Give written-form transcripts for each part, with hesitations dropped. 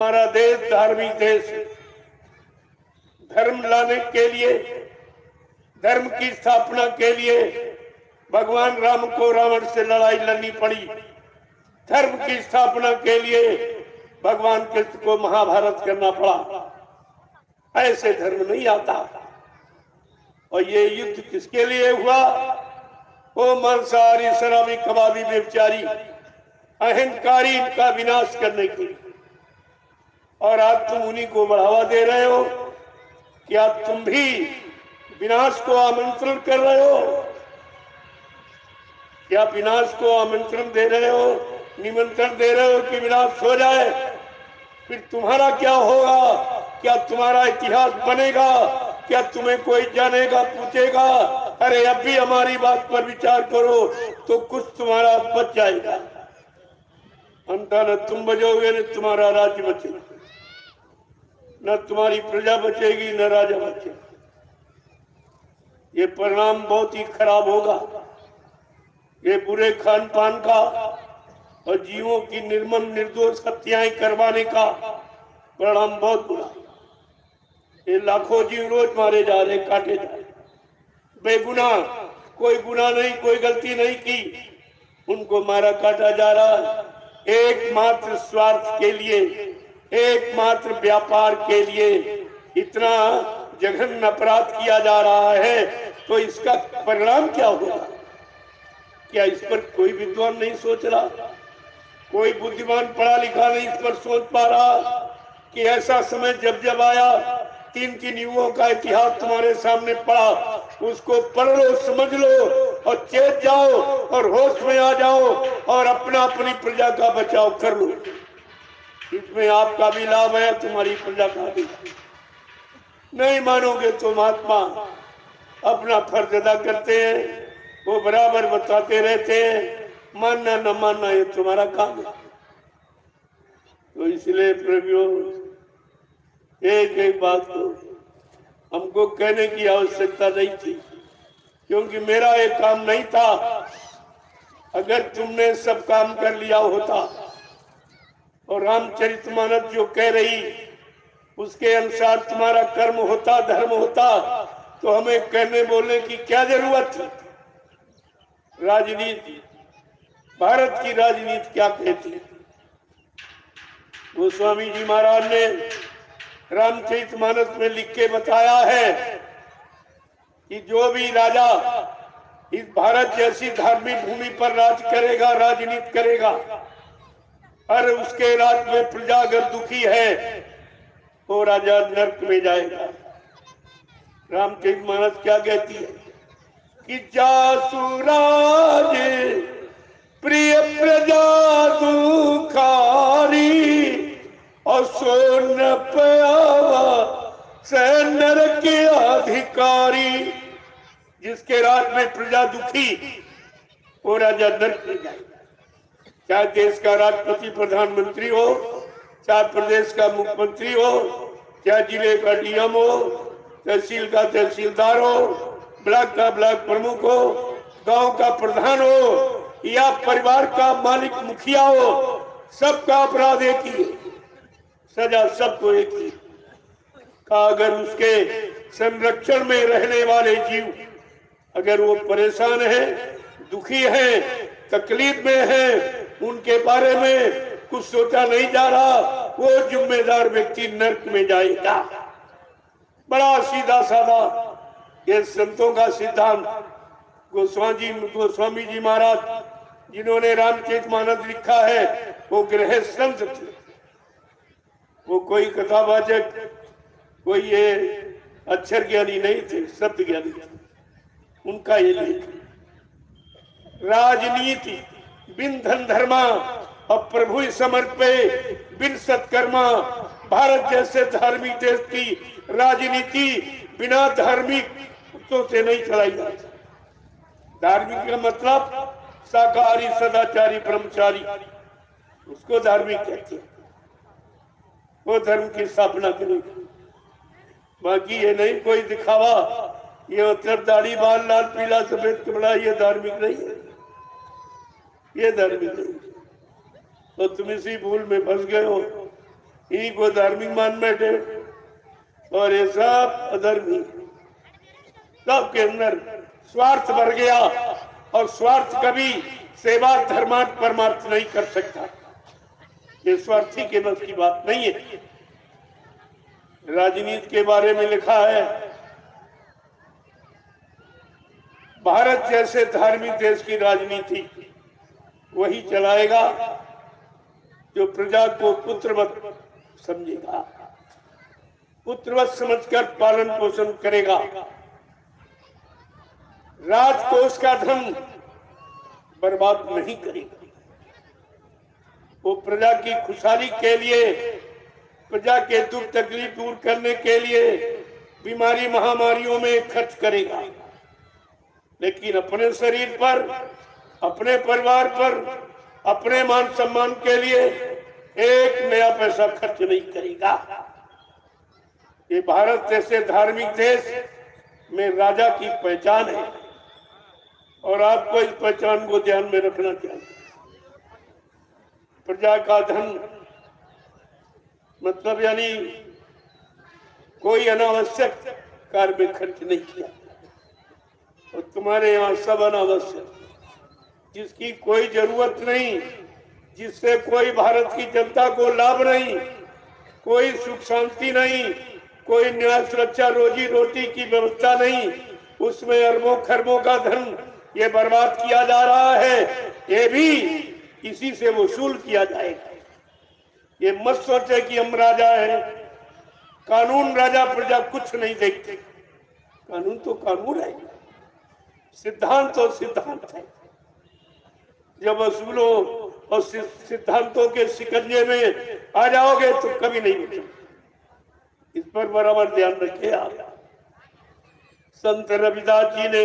हमारा देश धार्मिक देश है। धर्म लाने के लिए, धर्म की स्थापना के लिए भगवान राम को रावण से लड़ाई लड़नी पड़ी। धर्म की स्थापना के लिए भगवान कृष्ण को महाभारत करना पड़ा। ऐसे धर्म नहीं आता। और ये युद्ध किसके लिए हुआ? वो मांसाहारी, शराबी, कबाबी, व्यभिचारी, अहंकारी, इनका विनाश करने के लिए। और आज तुम उन्हीं को बढ़ावा दे रहे हो। क्या तुम भी विनाश को आमंत्रण कर रहे हो? क्या विनाश को आमंत्रण दे रहे हो, निमंत्रण दे रहे हो कि विनाश हो जाए? फिर तुम्हारा क्या होगा? क्या तुम्हारा इतिहास बनेगा? क्या तुम्हें कोई जानेगा, पूछेगा? अरे अब भी हमारी बात पर विचार करो तो कुछ तुम्हारा बच जाएगा। अंता न तुम बचोगे न तुम्हारा राज्य बचेगा, न तुम्हारी प्रजा बचेगी न राजा बचेगा। ये परिणाम बहुत ही खराब होगा। ये बुरे खान पान का और जीवों की निर्मम निर्दोष हत्याएं करवाने का परिणाम बहुत बुरा। ये लाखों जीव रोज मारे जा रहे, काटे जा रहे, बेगुनाह, कोई गुनाह नहीं, कोई गलती नहीं की, उनको मारा काटा जा रहा है। एकमात्र स्वार्थ के लिए, एकमात्र व्यापार के लिए इतना जघन्य अपराध किया जा रहा है। तो इसका परिणाम क्या होगा? क्या इस पर कोई विद्वान नहीं सोच रहा? कोई बुद्धिमान पढ़ा लिखा नहीं इस पर सोच पा रहा कि ऐसा समय जब जब आया, तीन युगों का इतिहास तुम्हारे सामने पड़ा, उसको पढ़ लो, समझ लो और चेत जाओ और होश में आ जाओ और अपना अपनी प्रजा का बचाव कर लो। इसमें आपका भी लाभ है, तुम्हारी प्रजा का भी। नहीं मानोगे तो महात्मा अपना फर्ज अदा करते हैं, वो बराबर बताते रहते हैं। मानना न मानना ये तुम्हारा काम है। तो इसलिए प्रभु एक एक बात को हमको कहने की आवश्यकता नहीं थी, क्योंकि मेरा एक काम नहीं था। अगर तुमने सब काम कर लिया होता और रामचरितमानस जो कह रही उसके अनुसार तुम्हारा कर्म होता, धर्म होता, तो हमें कहने बोलने की क्या जरूरत थी? राजनीति, भारत की राजनीति क्या कहती है? गोस्वामी जी महाराज ने रामचरितमानस में लिख के बताया है कि जो भी राजा इस भारत जैसी धार्मिक भूमि पर राज करेगा, राजनीति करेगा, और उसके राज में प्रजा अगर दुखी है तो राजा नरक में जाएगा। रामचरितमानस क्या कहती है कि जासुराज प्रिय प्रजा दुखारी और सोन पावा से नरक के अधिकारी। जिसके राज में प्रजा दुखी वो राजा नरक में जाएगा। चाहे देश का राष्ट्रपति प्रधानमंत्री हो, चाहे प्रदेश का मुख्यमंत्री हो, चाहे जिले का डीएम हो, तहसील का तहसीलदार हो, ब्लॉक का ब्लॉक प्रमुख हो, गांव का प्रधान हो या परिवार का मालिक मुखिया हो, सबका अपराध एक ही है, सजा सबको एक ही का। अगर उसके संरक्षण में रहने वाले जीव अगर वो परेशान है, दुखी है, तकलीफ में है, उनके बारे में कुछ सोचा नहीं जा रहा, वो जिम्मेदार व्यक्ति नरक में जाएगा। बड़ा सीधा साधा ये संतों का सिद्धांत। गोस्वामी जी महाराज जिन्होंने रामचरितमानस लिखा है वो गृह संत थे। वो कोई कथावाचक, कोई ये अक्षर ज्ञानी नहीं थे, शब्द ज्ञानी थे। उनका ये लेख, राजनीति बिन धन धर्मा और प्रभु समर्पे बिन सत्कर्मा। भारत जैसे धार्मिक देश की राजनीति बिना धार्मिक से नहीं चलाई जाती। धार्मिक का मतलब शाकाहारी, सदाचारी, ब्रह्मचारी, उसको धार्मिक कहते हैं। वो धर्म की स्थापना करेगा। बाकी ये नहीं कोई दिखावा, ये मतलब दाढ़ी बाल लाल पीला सफेद कपड़ा, ये धार्मिक नहीं है, ये धार्मिक नहीं। तो तुम इसी भूल में फंस गए हो इन्हीं को धार्मिक मान बैठे और ये सब अधर्मी। सबके अंदर स्वार्थ भर गया और स्वार्थ कभी सेवा धर्मार्थ परमार्थ नहीं कर सकता। ये स्वार्थी के बस की बात नहीं है। राजनीति के बारे में लिखा है, भारत जैसे धार्मिक देश की राजनीति वही चलाएगा जो प्रजा को पुत्रवत समझेगा, पुत्रवत समझकर पालन पोषण करेगा, राजकोष का धन बर्बाद नहीं करेगा, वो प्रजा की खुशहाली के लिए, प्रजा के दुख तकलीफ दूर करने के लिए बीमारी महामारियों में खर्च करेगा, लेकिन अपने शरीर पर, अपने परिवार पर, अपने मान सम्मान के लिए एक नया पैसा खर्च नहीं करेगा। ये भारत जैसे धार्मिक देश में राजा की पहचान है और आपको इस पहचान को ध्यान में रखना चाहिए। प्रजा का धन मतलब यानी कोई अनावश्यक कार्य में खर्च नहीं किया और तुम्हारे यहाँ सब अनावश्यक, जिसकी कोई जरूरत नहीं, जिससे कोई भारत की जनता को लाभ नहीं, कोई सुख शांति नहीं, कोई न्याय सुरक्षा रोजी रोटी की व्यवस्था नहीं, उसमें अरबों खरबों का धन ये बर्बाद किया जा रहा है। ये भी इसी से वसूल किया जाएगा। ये मत सोचे कि हम राजा हैं, कानून राजा प्रजा कुछ नहीं देखते। कानून तो कानून है, सिद्धांत तो सिद्धांत है। जब वसूलों और सिद्धांतों के शिकंजे में आ जाओगे तो कभी नहीं बचोगे। इस पर बराबर ध्यान रखें आप। संत रविदास जी ने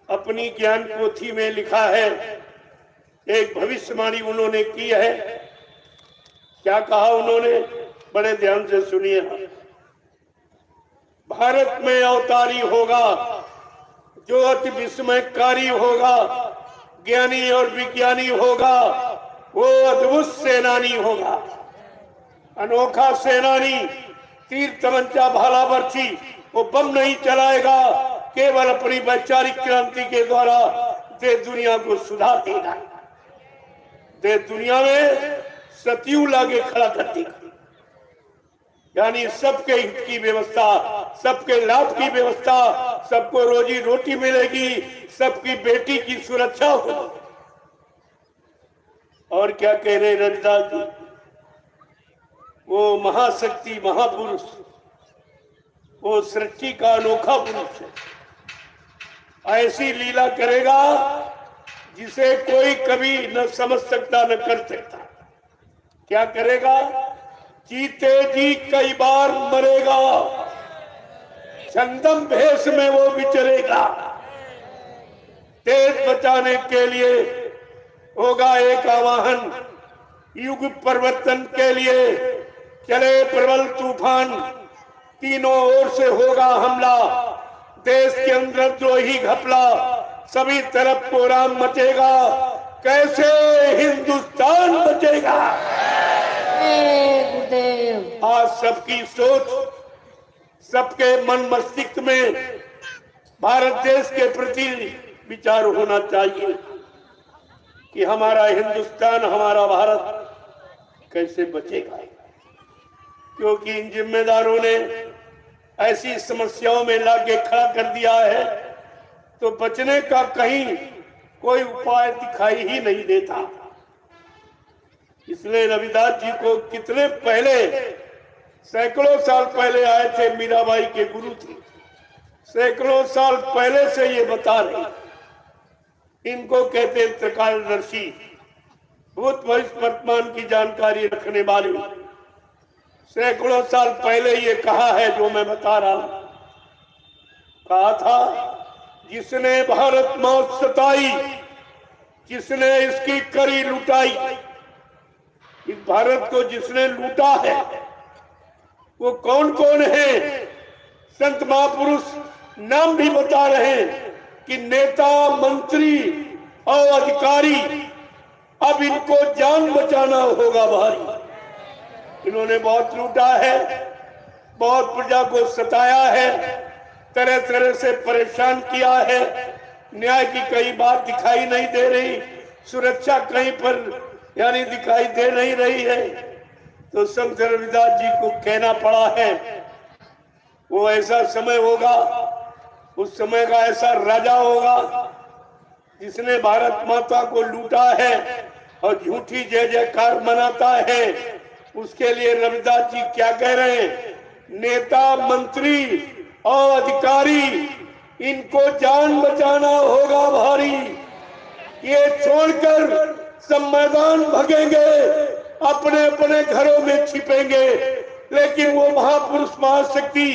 अपनी ज्ञान पोथी में लिखा है, एक भविष्यवाणी उन्होंने की है। क्या कहा उन्होंने, बड़े ध्यान से सुनिए। भारत में अवतारी होगा जो अति विस्मयकारी होगा, ज्ञानी और विज्ञानी होगा, वो अद्भुत सेनानी होगा, अनोखा सेनानी। तीर तमंचा भाला बर्छी वो बम नहीं चलाएगा, केवल अपनी वैचारिक क्रांति के द्वारा देश दुनिया को सुधार देगा, देश दुनिया में सतयुग लाके खड़ा कर देगा। यानी सबके हित की व्यवस्था, सबके लाभ की व्यवस्था, सबको रोजी रोटी मिलेगी, सबकी बेटी की सुरक्षा होगी। और क्या कह रहे रविदास जी, वो महाशक्ति महापुरुष, वो सृष्टि का अनोखा पुरुष है, ऐसी लीला करेगा जिसे कोई कभी न समझ सकता न कर सकता। क्या करेगा, जीते जी कई बार मरेगा, छंदम भेष में वो विचरेगा, देश बचाने के लिए होगा एक आवाहन, युग परिवर्तन के लिए चले प्रबल तूफान, तीनों ओर से होगा हमला, देश के अंदर द्रोही घपला, सभी तरफ कोहराम मचेगा, कैसे हिंदुस्तान बचेगा। आज सबकी सोच, सबके मन मस्तिष्क में भारत देश के प्रति विचार होना चाहिए कि हमारा हिंदुस्तान, हमारा भारत कैसे बचेगा। क्योंकि इन जिम्मेदारों ने ऐसी समस्याओं में लाके खड़ा कर दिया है तो बचने का कहीं कोई उपाय दिखाई ही नहीं देता। इसलिए रविदास जी को कितने पहले, सैकड़ों साल पहले आए थे, मीराबाई के गुरु थे, सैकड़ों साल पहले से ये बता रहे। इनको कहते त्रिकालदर्शी, भूत भविष्य वर्तमान की जानकारी रखने वाले। सैकड़ों साल पहले ये कहा है जो मैं बता रहा हूं। कहा था, जिसने भारत मौत सताई, जिसने इसकी करी लुटाई, इस भारत को जिसने लूटा है वो कौन कौन है। संत महापुरुष नाम भी बता रहे हैं कि नेता, मंत्री और अधिकारी, अब इनको जान बचाना होगा भारी। इन्होंने बहुत लूटा है, बहुत प्रजा को सताया है, तरह तरह से परेशान किया है। न्याय की कई बात दिखाई नहीं दे रही, सुरक्षा कहीं पर यानी दिखाई दे नहीं रही है। तो संत रविदास जी को कहना पड़ा है, वो ऐसा समय होगा, उस समय का ऐसा राजा होगा जिसने भारत माता को लूटा है और झूठी जय जयकार मनाता है। उसके लिए रविदास जी क्या कह रहे हैं, नेता मंत्री और अधिकारी इनको जान बचाना होगा भारी। ये छोड़कर सब मैदान भगेंगे, अपने अपने घरों में छिपेंगे, लेकिन वो महापुरुष महाशक्ति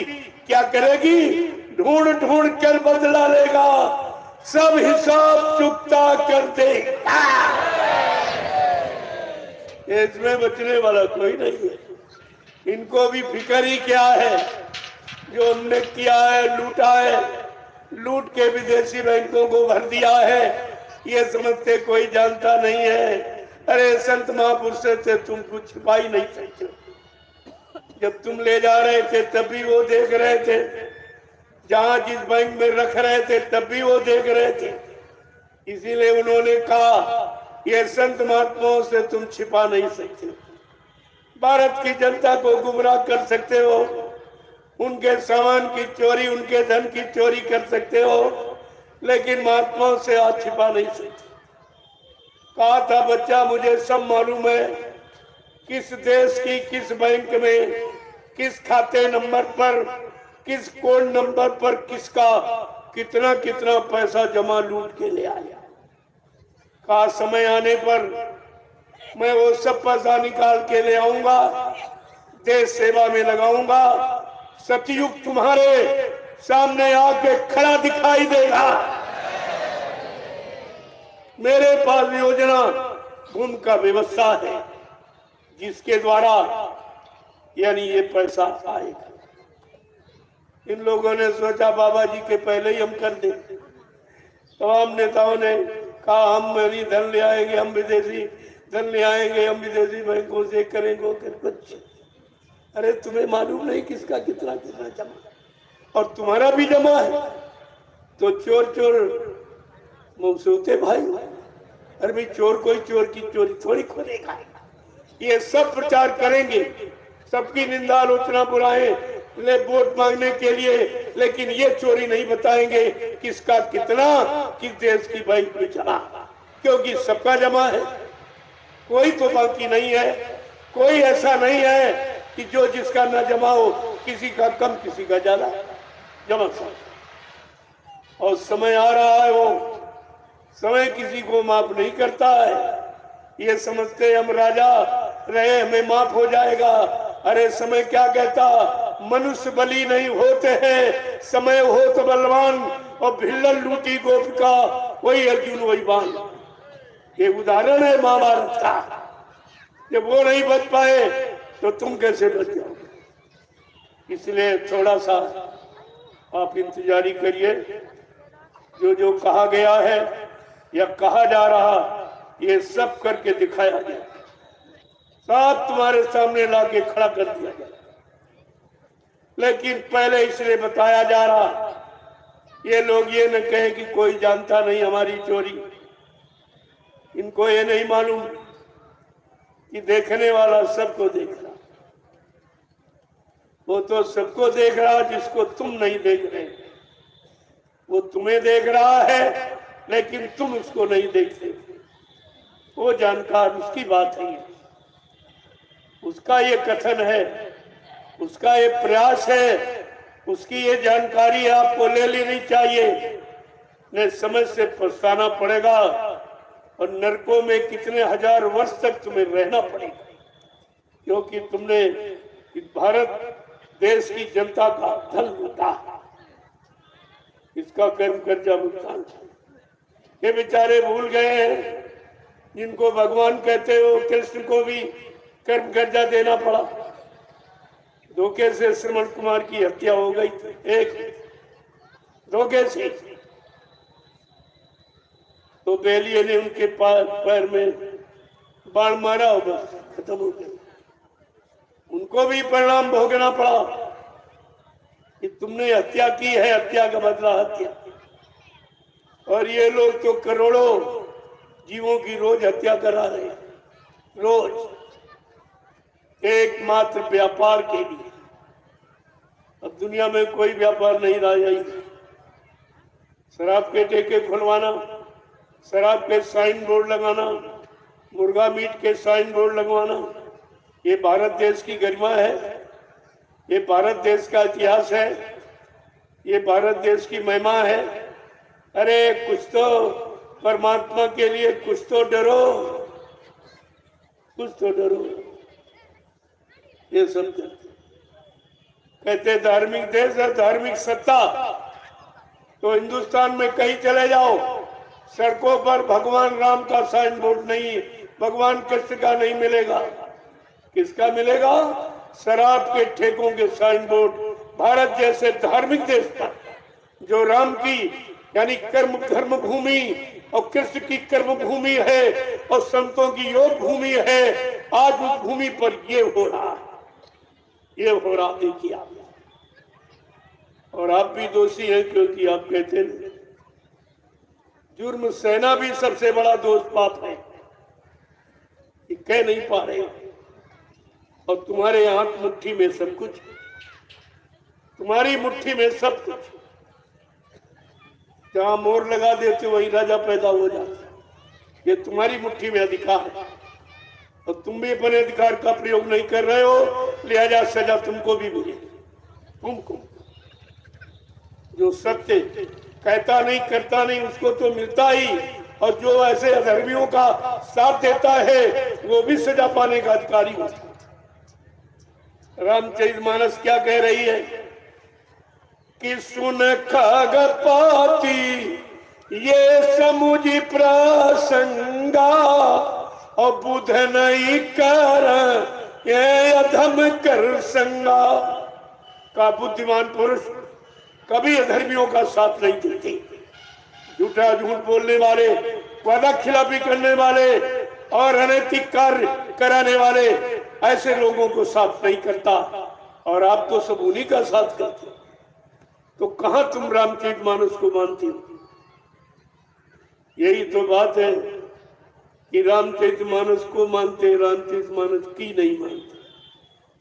क्या करेगी, ढूंढ ढूंढ कर बदला लेगा, सब हिसाब चुकता कर देगा। इसमें बचने वाला कोई नहीं है। इनको भी फिक्र ही क्या है, जो हमने किया है, लूटा है, लूट के विदेशी बैंकों को भर दिया है, ये समझते कोई जानता नहीं है। अरे संत महापुरुष थे, तुम कुछ छिपा ही नहीं सकते। जब तुम ले जा रहे थे तब भी वो देख रहे थे, जहां जिस बैंक में रख रहे थे तब भी वो देख रहे थे। इसीलिए उन्होंने कहा, ये संत महात्माओं से तुम छिपा नहीं सकते। भारत की जनता को गुमराह कर सकते हो, उनके सामान की चोरी, उनके धन की चोरी कर सकते हो, लेकिन महात्माओं से आज छिपा नहीं सकते। कहा था बच्चा, मुझे सब मालूम है, किस देश की किस बैंक में, किस खाते नंबर पर, किस कोड नंबर पर किसका कितना कितना पैसा जमा लूट के ले आया। का समय आने पर मैं वो सब पैसा निकाल के ले आऊंगा, देश सेवा में लगाऊंगा। सतयुग तुम्हारे सामने आके खड़ा दिखाई देगा। मेरे पास योजना उनका व्यवस्था है, जिसके द्वारा यानी ये पैसा आएगा। इन लोगों ने सोचा बाबा जी के पहले ही हम कर दें। तमाम नेताओं ने कहा, हम मेरी धन ले आएंगे, हम विदेशी धन ले आएंगे, हम विदेशी बैंकों से करेंगे कुछ। अरे तुम्हें मालूम नहीं किसका कितना कितना जमा, और तुम्हारा भी जमा है तो चोर चोर मुंह से होते भाई। अरे भाई, चोर कोई चोर की चोरी थोड़ी खोलेगा। ये सब प्रचार करेंगे, सबकी निंदा आलोचना बुराएं ले वोट मांगने के लिए, लेकिन ये चोरी नहीं बताएंगे किसका कितना, किस देश की बैंक में जमा, क्योंकि सबका जमा है, कोई तो बाकी नहीं है। कोई ऐसा नहीं है कि जो जिसका ना जमा हो, किसी का कम किसी का ज्यादा जमा। और समय आ रहा है, वो समय किसी को माफ नहीं करता है। ये समझते हम राजा रहे, हमें माफ हो जाएगा। अरे समय क्या कहता, मनुष्य बली नहीं होते हैं, समय हो तो बलवान, और भिल्लल लूटी गोपिका, वही अर्जुन वही बाण। ये उदाहरण है महाभारत का। जब वो नहीं बच पाए तो तुम कैसे बच जाओगे। इसलिए थोड़ा सा आप इंतजारी करिए, जो जो कहा गया है या कहा जा रहा, ये सब करके दिखाया जाए, सब तुम्हारे सामने लाके खड़ा कर दिया जाए। लेकिन पहले इसलिए बताया जा रहा, ये लोग ये न कहें कि कोई जानता नहीं हमारी चोरी। इनको ये नहीं मालूम कि देखने वाला सबको देख रहा। वो तो सबको देख रहा जिसको तुम नहीं देख रहे। वो तुम्हें देख रहा है, लेकिन तुम उसको नहीं देखते। वो जानकार, उसकी बात है, उसका ये कथन है, उसका ये प्रयास है, उसकी ये जानकारी आपको ले लेनी चाहिए। न समझ से पछताना पड़ेगा, और नरकों में कितने हजार वर्ष तक तुम्हें रहना पड़ेगा, क्योंकि तुमने भारत देश की जनता का धन लूटा, इसका कर्म कर्जा भुगतान। ये बेचारे भूल गए हैं, जिनको भगवान कहते हो, कृष्ण को भी कर्म कर्जा देना पड़ा। धोखे से श्रवण कुमार की हत्या हो गई, एक धोखे से। तो बेलिए ने उनके पैर में बाण मारा और बस खत्म हो गया। तुमको भी परिणाम भोगना पड़ा कि तुमने हत्या की है, हत्या का बदला हत्या। और ये लोग तो करोड़ों जीवों की रोज हत्या करा रहे हैं, रोज, एकमात्र व्यापार के लिए। अब दुनिया में कोई व्यापार नहीं रह जाएगा। शराब के ठेके खुलवाना, शराब के साइन बोर्ड लगाना, मुर्गा मीट के साइन बोर्ड लगवाना, ये भारत देश की गरिमा है, ये भारत देश का इतिहास है, ये भारत देश की महिमा है। अरे कुछ तो परमात्मा के लिए कुछ तो डरो, कुछ तो डरो। ये सब कहते धार्मिक देश है, धार्मिक सत्ता। तो हिंदुस्तान में कहीं चले जाओ, सड़कों पर भगवान राम का साइन बोर्ड नहीं, भगवान कृष्ण का नहीं मिलेगा। किसका मिलेगा? शराब के ठेकों के साइन बोर्ड। भारत जैसे धार्मिक देश पर, जो राम की यानी कर्म भूमि और कृष्ण की कर्म भूमि है और संतों की योग भूमि है, आज उस भूमि पर ये हो रहा है, ये हो रहा। देखिए आप, और आप भी दोषी हैं, क्योंकि आप कहते हैं जुर्म सहना भी सबसे बड़ा दोष पाप है, ये कह नहीं पा रहे। और तुम्हारे हाथ मुट्ठी में सब कुछ, तुम्हारी मुट्ठी में सब कुछ। जहां मोर लगा देते वही राजा पैदा हो जाता है। ये तुम्हारी मुट्ठी में अधिकार है और तुम भी अपने अधिकार का प्रयोग नहीं कर रहे हो, लिहाजा सजा तुमको भी मिलेगी। तुमको जो सत्य कहता नहीं करता नहीं उसको तो मिलता ही, और जो ऐसे अधर्मियों का साथ देता है वो भी सजा पाने का अधिकारी होता है। रामचरितमानस क्या कह रही है कि सुन खग पाती ये समुझ प्रसंगा, और बुध नहीं कर ये अधम कर संगा। का बुद्धिमान पुरुष कभी अधर्मियों का साथ नहीं देते। झूठा झूठ बोलने वाले, वादा खिलाफी करने वाले और अनैतिक कार्य कराने वाले ऐसे लोगों को साथ नहीं करता, और आप तो सब उन्हीं का साथ करते। तो कहां तुम रामचरितमानस को मानते हो? यही तो बात है कि रामचरितमानस को मानते, रामचरितमानस की नहीं मानते।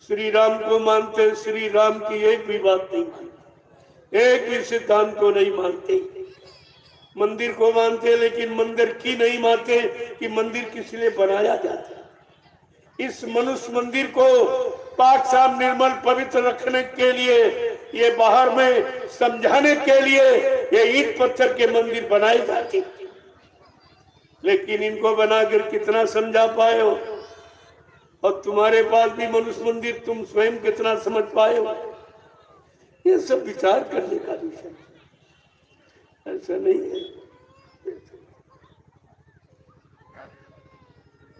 श्री राम को मानते, श्री राम की एक भी बात नहीं मानते, एक भी सिद्धांत को नहीं मानते। मंदिर को मानते लेकिन मंदिर की नहीं मानते कि मंदिर किस लिए बनाया जाता है। इस मनुष्य मंदिर को पाक साफ निर्मल पवित्र रखने के लिए, ये बाहर में समझाने के लिए ये ईंट पत्थर के मंदिर बनाए जाते, लेकिन इनको बनाकर कितना समझा पाए हो? और तुम्हारे पास भी मनुष्य मंदिर, तुम स्वयं कितना समझ पाए हो? ये सब विचार करने का विषय, ऐसा नहीं है।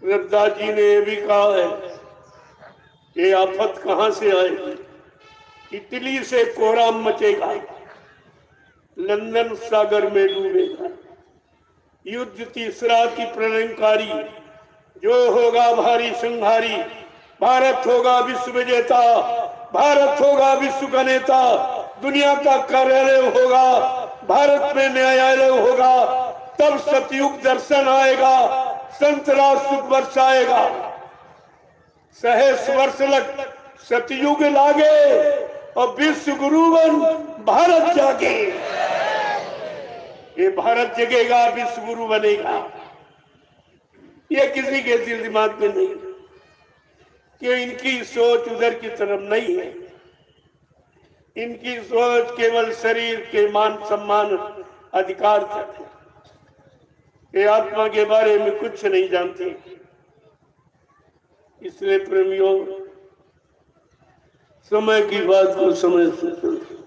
रविदास जी ने ये भी कहा है, ये आफत कहां से आएगी? इटली से कोहराम मचेगा, लंदन सागर में डूबेगा। युद्ध तीसरा की प्रणयकारी, जो होगा भारी संहारी। भारत होगा विश्व विजेता, भारत होगा विश्व का नेता। दुनिया का कार्यालय होगा, भारत में न्यायालय होगा। तब सतयुग दर्शन आएगा, संत राज सुख बरसाएगा। सहस्र वर्ष लग सतयुग लागे, और विश्व गुरु बन भारत जागे। ये भारत जगेगा, विश्व गुरु बनेगा। ये किसी के दिल दिमाग में नहीं, कि इनकी सोच उधर की तरफ नहीं है। इनकी सोच केवल शरीर के मान सम्मान अधिकार तक है। ये आत्मा के बारे में कुछ नहीं जानते। इसलिए प्रेमियों, समय की बात को समय से सुनो।